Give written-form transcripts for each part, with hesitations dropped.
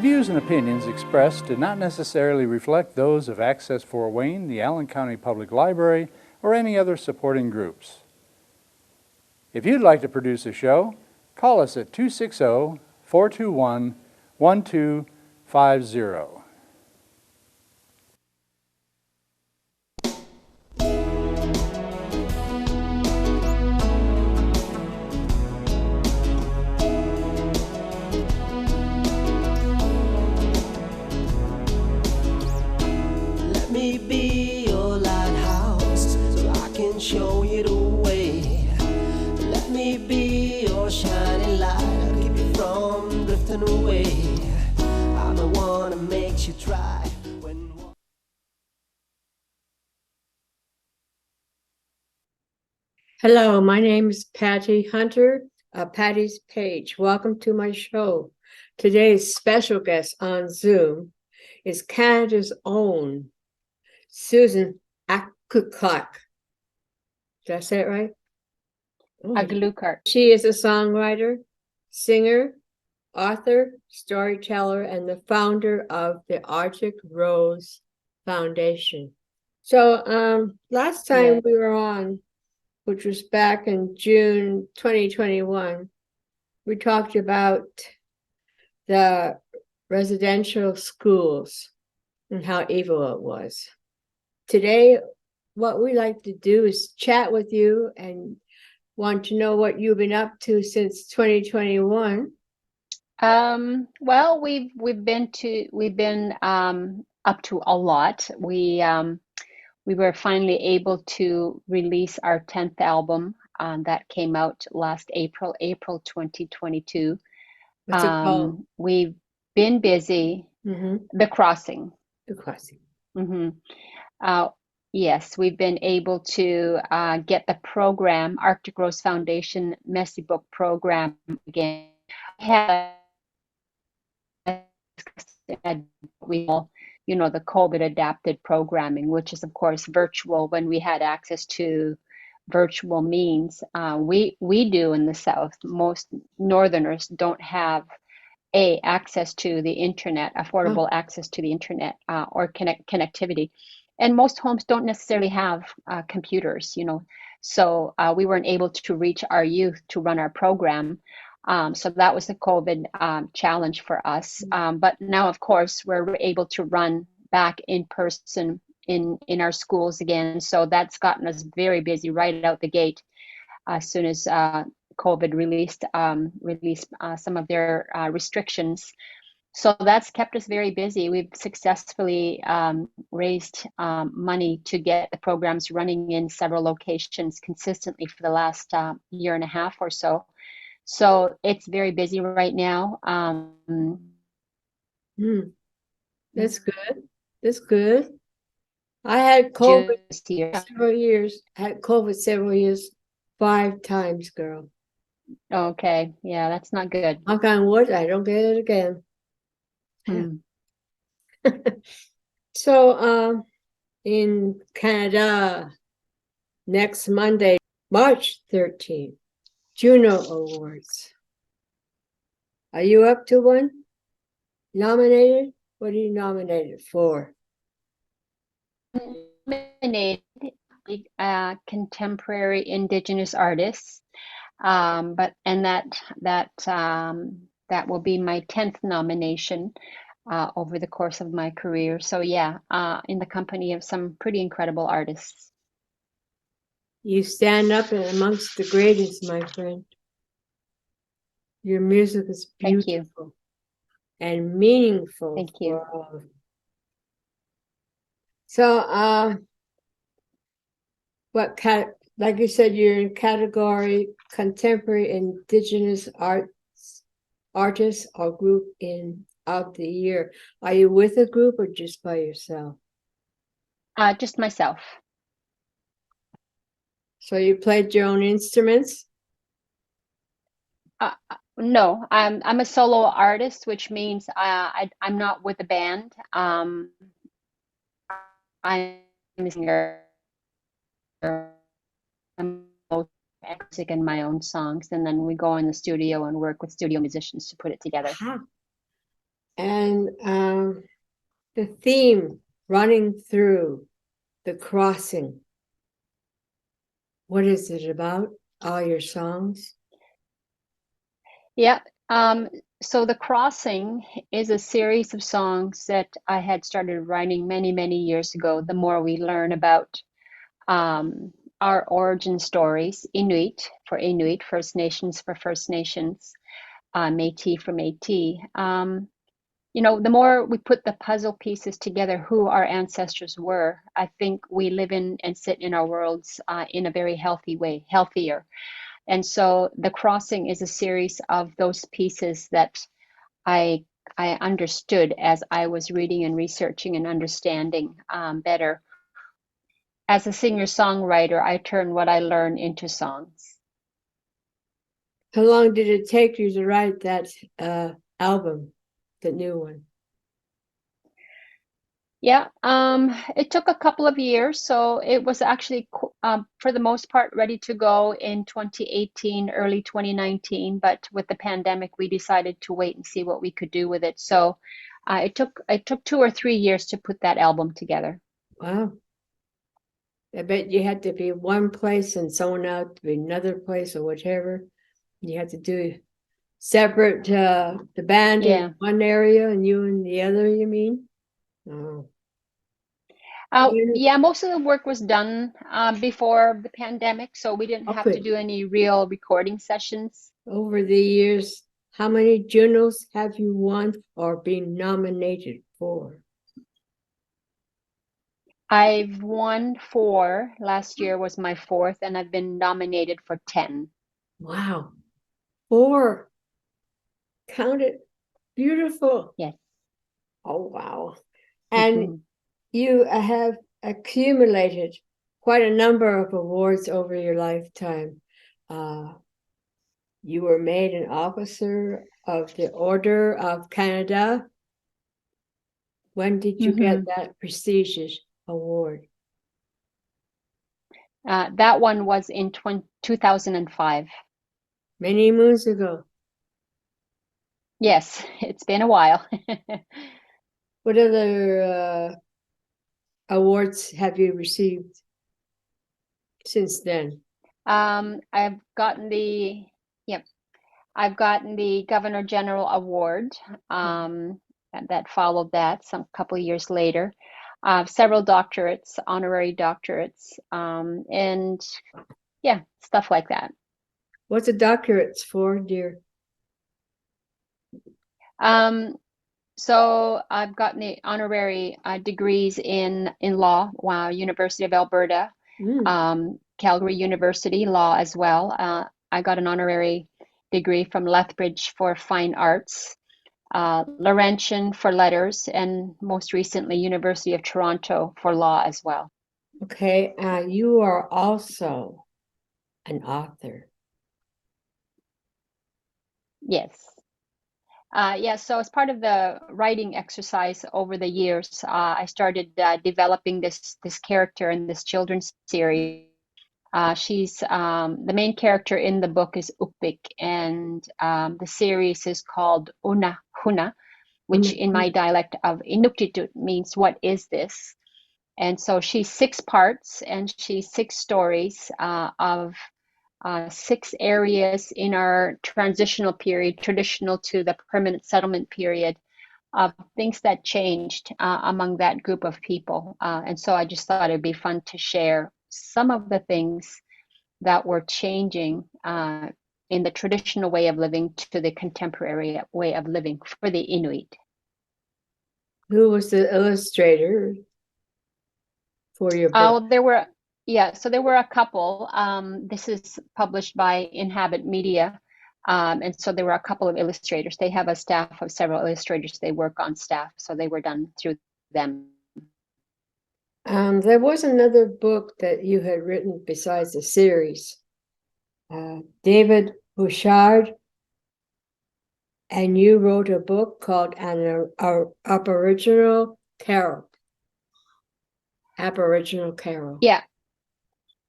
views and opinions expressed do not necessarily reflect those of Access Fort Wayne, the Allen County Public Library, or any other supporting groups. If you'd like to produce a show, call us at 260-421-1250. Let me be your lighthouse so I can show you the way. Let me be your shining light, I'll keep you from drifting away. I'm the one that makes you try when... Hello, my name is Patty Hunter, Patty's Page. Welcome to my show. Today's special guest on Zoom is Canada's own Susan Aglukark. Did I say it right? Aglukark. She is a songwriter, singer, author, storyteller, and the founder of the Arctic Rose Foundation. So last time we were on, which was back in June 2021, we talked about the residential schools and how evil it was. Today, what we like to do is chat with you and want to know what you've been up to since 2021. Well, we've been up to a lot. We were finally able to release our 10th album that came out last April 2022. What's it called? We've been busy. The Crossing. The Crossing. Yes, we've been able to get the program, Arctic Rose Foundation Messy Book Program again. The COVID adapted programming, which is of course virtual when we had access to virtual means. We do in the South. Most Northerners don't have access to the internet, affordable access to the internet or connectivity. And most homes don't necessarily have computers, So we weren't able to reach our youth to run our program. So that was the COVID challenge for us. But now, of course, we're able to run back in person in our schools again. So that's gotten us very busy right out the gate as soon as COVID released some of their restrictions. So that's kept us very busy. We've successfully raised money to get the programs running in several locations consistently for the last year and a half or so. So it's very busy right now. That's good. That's good. I had COVID several years. I had COVID several years, 5 times, girl. Okay. Yeah, that's not good. Knock on wood, I don't get it again. So in Canada, next Monday, March 13th, Juno Awards. Are you up to one? Nominated? What are you nominated for? Nominated contemporary Indigenous artists, that will be my 10th nomination over the course of my career. So yeah, in the company of some pretty incredible artists. You stand up amongst the greatest, my friend. Your music is beautiful and meaningful. Thank you. So, like you said, you're in category contemporary Indigenous artists or group of the year. Are you with a group or just by yourself? Just myself. So you played your own instruments? No, I'm a solo artist, which means I'm not with a band. I'm a singer. I'm music and my own songs, and then we go in the studio and work with studio musicians to put it together. And the theme running through the crossing, what is it about? All your songs? Yeah. So The Crossing is a series of songs that I had started writing many, many years ago. The more we learn about our origin stories, Inuit for Inuit, First Nations for First Nations, Métis for Métis. The more we put the puzzle pieces together, who our ancestors were, I think we live in and sit in our worlds in a very healthy way, healthier. And so The Crossing is a series of those pieces that I I understood as I was reading and researching and understanding better. As a singer-songwriter, I turn what I learn into songs. How long did it take you to write that album, the new one? Yeah, it took a couple of years, so it was actually for the most part ready to go in 2018, early 2019. But with the pandemic, we decided to wait and see what we could do with it. So it took 2 or 3 years to put that album together. Wow. I bet you had to be one place and someone else to be another place or whatever. You had to do separate the band Yeah. in one area and you in the other, you mean? Oh. Yeah, most of the work was done before the pandemic, so we didn't have to Okay. do any real recording sessions. Over the years, how many Junos have you won or been nominated for? I've won 4. Last year was my 4th, and I've been nominated for 10. Wow. 4. Count it. Beautiful. Yes. Oh, wow. And you have accumulated quite a number of awards over your lifetime. You were made an officer of the Order of Canada. When did you get that prestigious award? That one was in 2005. Many moons ago. Yes, it's been a while. What other awards have you received since then? I've gotten the Governor General Award that followed that some couple of years later. Several doctorates, honorary doctorates, and yeah, stuff like that. What's a doctorate for, dear? So I've gotten the honorary degrees in law, University of Alberta, Calgary University Law as well. I got an honorary degree from Lethbridge for fine arts, Laurentian for letters, and most recently University of Toronto for law as well. Okay, you are also an author. Yes. So as part of the writing exercise over the years, I started developing this character in this children's series. She's the main character in the book is Upik, and the series is called Una Huna, which in my dialect of Inuktitut means "what is this?" And so she's 6 parts, and she's 6 stories of 6 areas in our transitional period, traditional to the permanent settlement period, of things that changed among that group of people. And so I just thought it'd be fun to share some of the things that were changing in the traditional way of living to the contemporary way of living for the Inuit. Who was the illustrator for your book? Well, there were a couple. This is published by Inhabit Media. And so there were a couple of illustrators. They have a staff of several illustrators. They work on staff, so they were done through them. There was another book that you had written besides the series. David Bouchard, and you wrote a book called An Aboriginal Carol. Aboriginal Carol.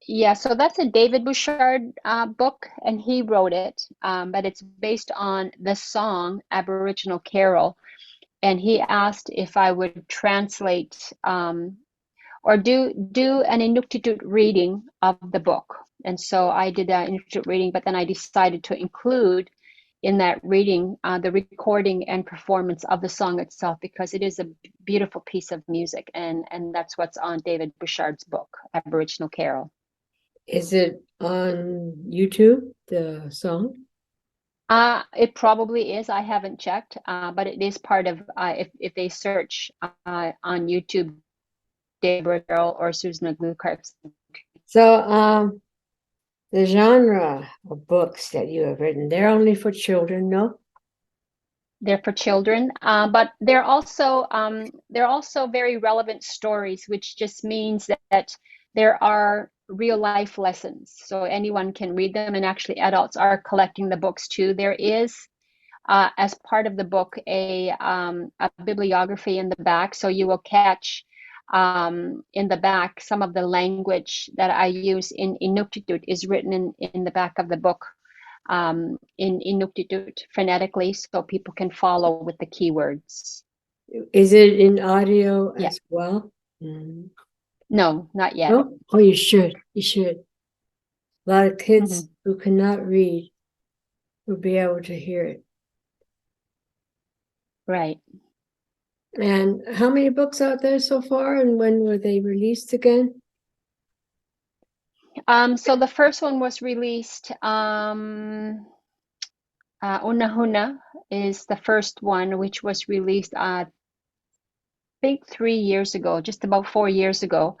Yeah, so that's a David Bouchard book, and he wrote it, but it's based on the song Aboriginal Carol. and he asked if I would translate or do an Inuktitut reading of the book. And so I did an Inuktitut reading, but then I decided to include in that reading the recording and performance of the song itself, because it is a beautiful piece of music, and that's what's on David Bouchard's book, Aboriginal Carol. Is it on YouTube, the song? It probably is. I haven't checked, but it is part of, if they search on YouTube, David Carol or Susan Aglukark. So, the genre of books that you have written, they're only for children, no? They're for children, but they're also very relevant stories, which just means that there are real life lessons. So anyone can read them, and actually adults are collecting the books too. There is, as part of the book, a bibliography in the back, so you will catch in the back some of the language that I use in Inuktitut is written in the back of the book. In Inuktitut phonetically, so people can follow with the keywords. Is it in audio Yeah. as well? Mm. No, not yet. No? Oh, you should. You should. A lot of kids who cannot read will be able to hear it. Right. And how many books out there so far, and when were they released again? So the first one was released, Unahuna is the first one, which was released, I think 3 years ago, just about 4 years ago.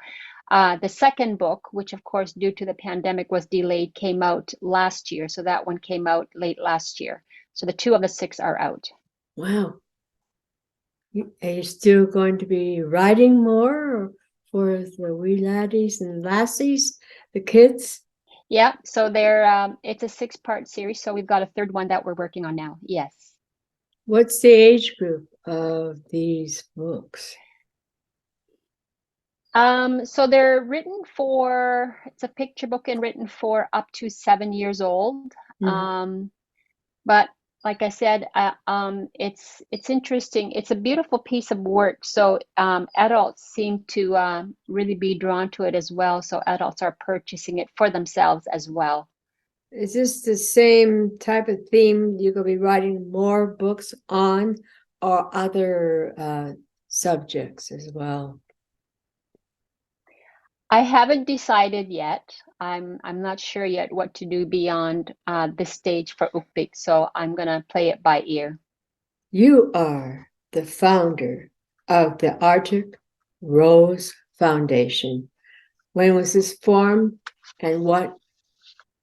The second book, which of course due to the pandemic was delayed, came out last year. So that one came out late last year. So the 2 of the 6 are out. Wow. Are you still going to be writing more for the wee laddies and lassies, the kids? Yeah, so it's a 6-part series. So we've got a third one that we're working on now. Yes. What's the age group of these books? So they're written for, it's a picture book and written for up to 7 years old. But like I said, it's interesting. It's a beautiful piece of work. So adults seem to really be drawn to it as well. So adults are purchasing it for themselves as well. Is this the same type of theme you're going to be writing more books on, or other subjects as well? I haven't decided yet. I'm not sure yet what to do beyond this stage for Ukpik, so I'm gonna play it by ear. You are the founder of the Arctic Rose Foundation. When was this formed, and what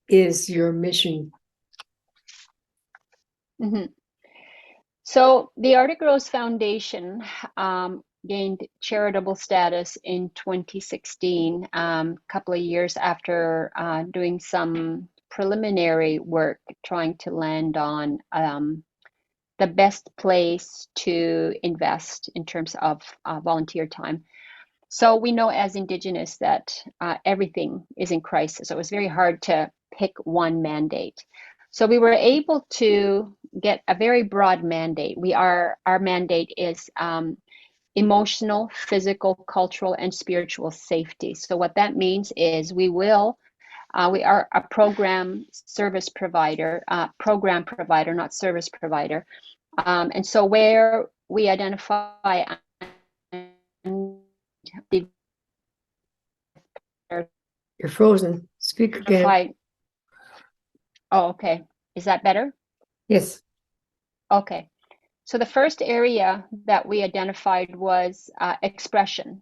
is your mission? So the Arctic Rose Foundation gained charitable status in 2016, a couple of years after doing some preliminary work trying to land on the best place to invest in terms of volunteer time. So we know as Indigenous that everything is in crisis. So it was very hard to pick one mandate. So we were able to get a very broad mandate. Our mandate is emotional, physical, cultural, and spiritual safety. So what that means is we are a program provider, not service provider. And so where we identify You're frozen. Speak again. Oh, okay. Is that better? Yes. Okay. So the first area that we identified was expression,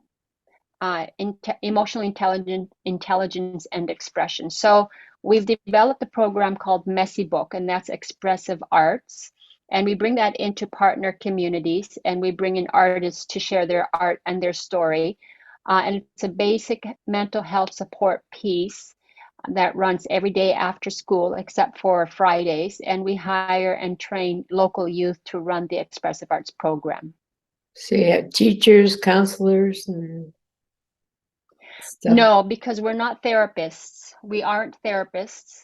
emotional intelligence and expression. So we've developed a program called Messy Book, and that's expressive arts. And we bring that into partner communities, and we bring in artists to share their art and their story. And it's a basic mental health support piece that runs every day after school except for Fridays, and we hire and train local youth to run the expressive arts program. So you have teachers, counselors, and stuff? No, because we're not therapists. We aren't therapists.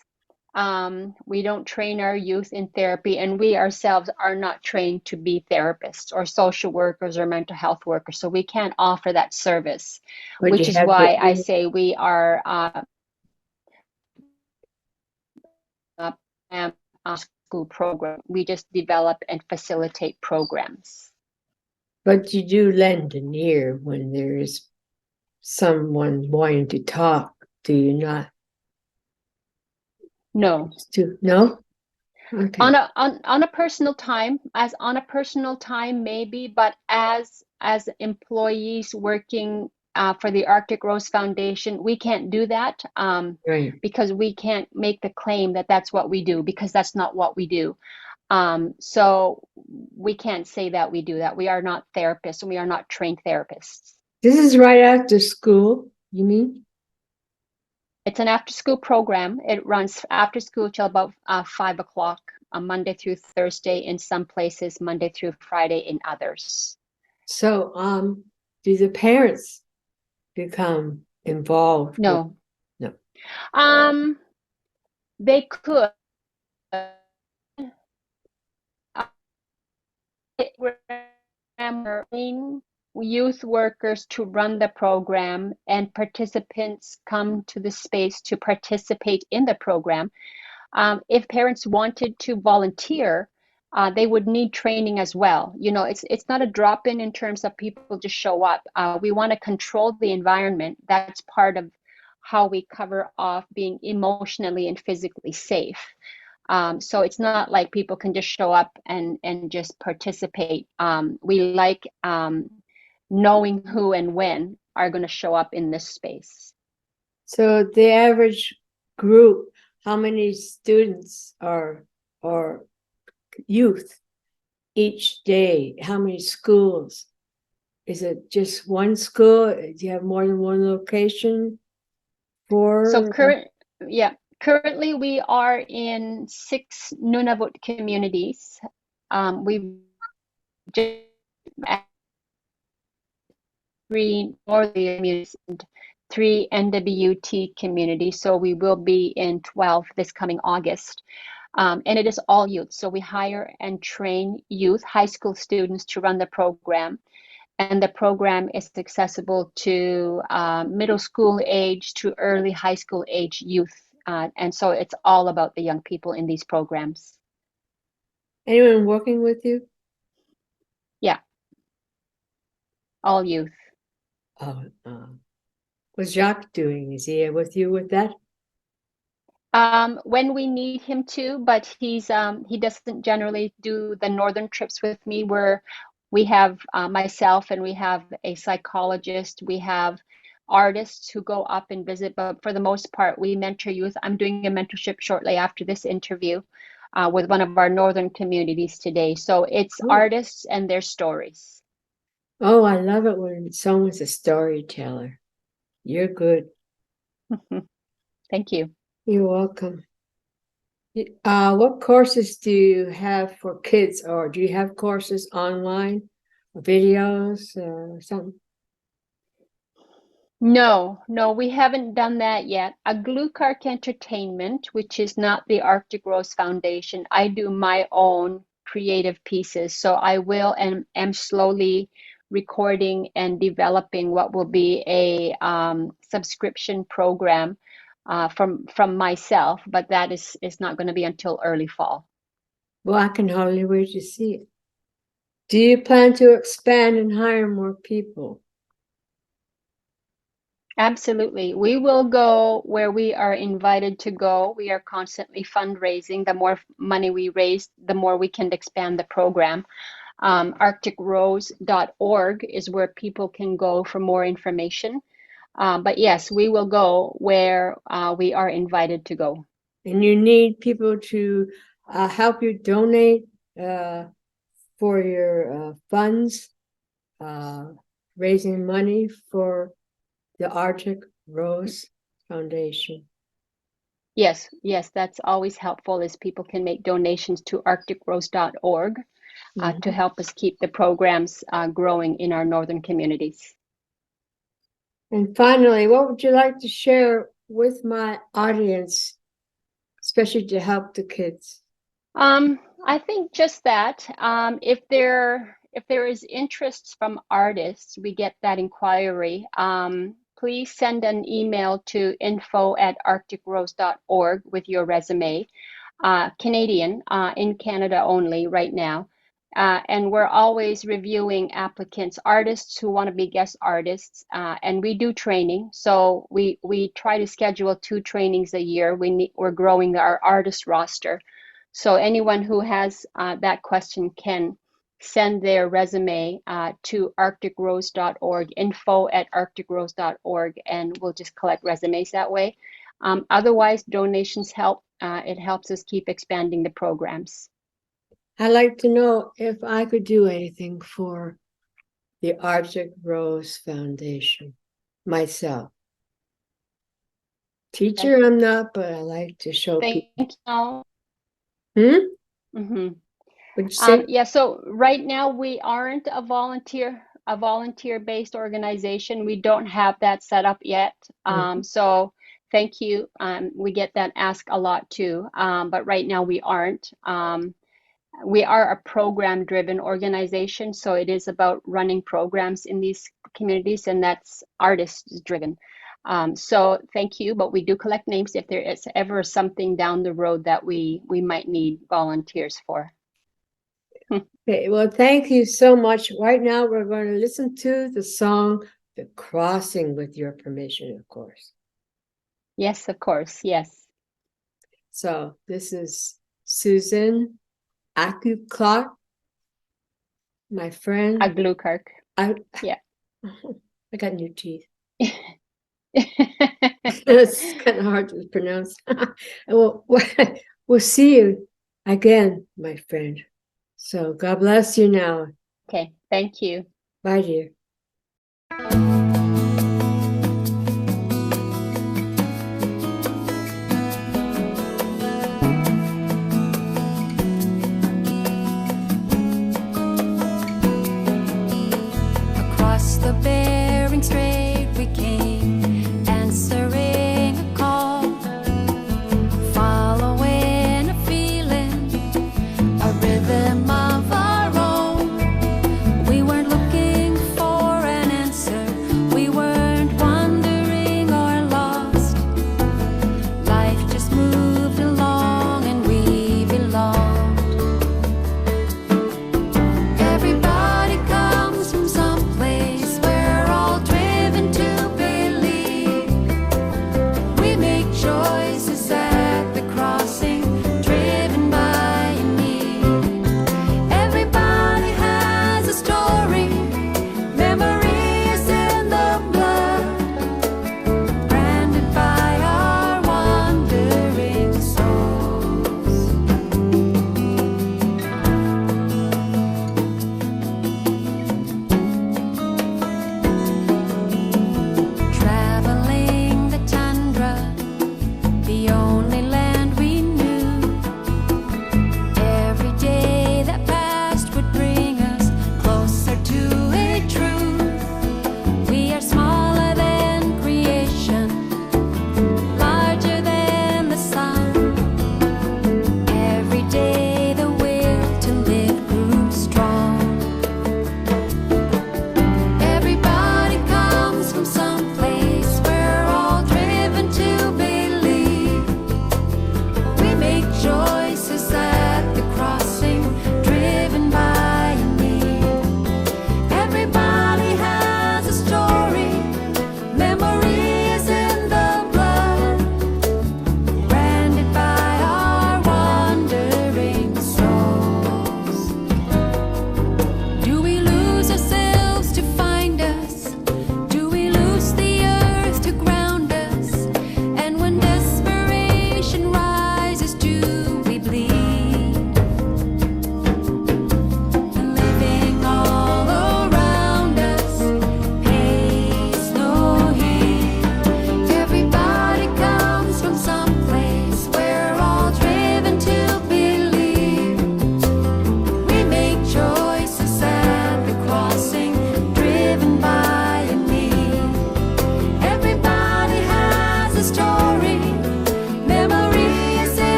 We don't train our youth in therapy, and we ourselves are not trained to be therapists or social workers or mental health workers. So we can't offer that service, But which you is have the why I say we are a school program. We just develop and facilitate programs. but you do lend an ear when there is someone wanting to talk, do you not? No. No? Okay. On a personal time, maybe, but as employees working for the Arctic Rose Foundation, we can't do that Right. because we can't make the claim that that's what we do, because that's not what we do. So we can't say that we do that. We are not therapists, and we are not trained therapists. This is right after school, you mean? It's an after-school program. It runs after school till about 5 o'clock on Monday through Thursday in some places, Monday through Friday in others. So, do the parents become involved? No. No. They could. Youth workers to run the program, and participants come to the space to participate in the program. If parents wanted to volunteer, they would need training as well. You know, it's not a drop-in in terms of people just show up. We want to control the environment. That's part of how we cover off being emotionally and physically safe. So it's not like people can just show up and just participate. We like knowing who and when are going to show up in this space. So the average group, how many students or youth each day? How many schools? Is it just one school? Do you have more than one location for? So currently we are in 6 Nunavut communities. We've just 3 northern communities and 3 NWT communities. So we will be in 12 this coming August. And it is all youth. So we hire and train youth, high school students, to run the program. And the program is accessible to middle school age to early high school age youth. And so it's all about the young people in these programs. Anyone working with you? Yeah. All youth. Oh, what's Jacques doing? Is he with you with that? When we need him to, but he doesn't generally do the northern trips with me, where we have myself, and we have a psychologist, we have artists who go up and visit, but for the most part, we mentor youth. I'm doing a mentorship shortly after this interview with one of our northern communities today. So it's artists and their stories. Oh, I love it when someone's a storyteller. You're good. Thank you. You're welcome. What courses do you have for kids, or do you have courses online, videos, something? No, we haven't done that yet. Aglukark Entertainment, which is not the Arctic Rose Foundation, I do my own creative pieces. So I will and am slowly recording and developing what will be a subscription program from myself, but that is not going to be until early fall. Well, I can hardly wait to see it. Do you plan to expand and hire more people? Absolutely. We will go where we are invited to go. We are constantly fundraising. The more money we raise, the more we can expand the program. ArcticRose.org is where people can go for more information. But yes, we will go where we are invited to go. And you need people to help you donate for your funds, raising money for the Arctic Rose Foundation. Yes, that's always helpful, is people can make donations to ArcticRose.org to help us keep the programs growing in our northern communities. And finally, what would you like to share with my audience, especially to help the kids? I think just that. If there is interest from artists, we get that inquiry. Please send an email to info@arcticrose.org with your resume. Canadian, in Canada only right now. And we're always reviewing applicants, artists who want to be guest artists, and we do training. So we try to schedule 2 trainings a year. We're growing our artist roster. So anyone who has that question can send their resume to arcticrose.org, info@arcticrose.org, and we'll just collect resumes that way. Otherwise, donations help. It helps us keep expanding the programs. I'd like to know if I could do anything for the Arctic Rose Foundation myself. Teacher, I'm not, but I like to show people. Thank you. Would you say? Yeah, so right now we aren't a volunteer-based organization. We don't have that set up yet. So thank you. We get that asked a lot too, but right now we aren't. We are a program-driven organization, so it is about running programs in these communities, and that's artist-driven. So thank you, but we do collect names if there is ever something down the road that we might need volunteers for. Okay, well, thank you so much. Right now, we're going to listen to the song The Crossing, with your permission, of course. Yes, of course, yes. So this is Susan Aglukark, my friend. Aglukark. Yeah. I got new teeth. It's kind of hard to pronounce. We'll see you again, my friend. So God bless you now. Okay, thank you. Bye, dear. Across the Bering Strait we came, answering a call, following a feeling, a rhythm of our own. We weren't looking for an answer,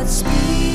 Godspeed.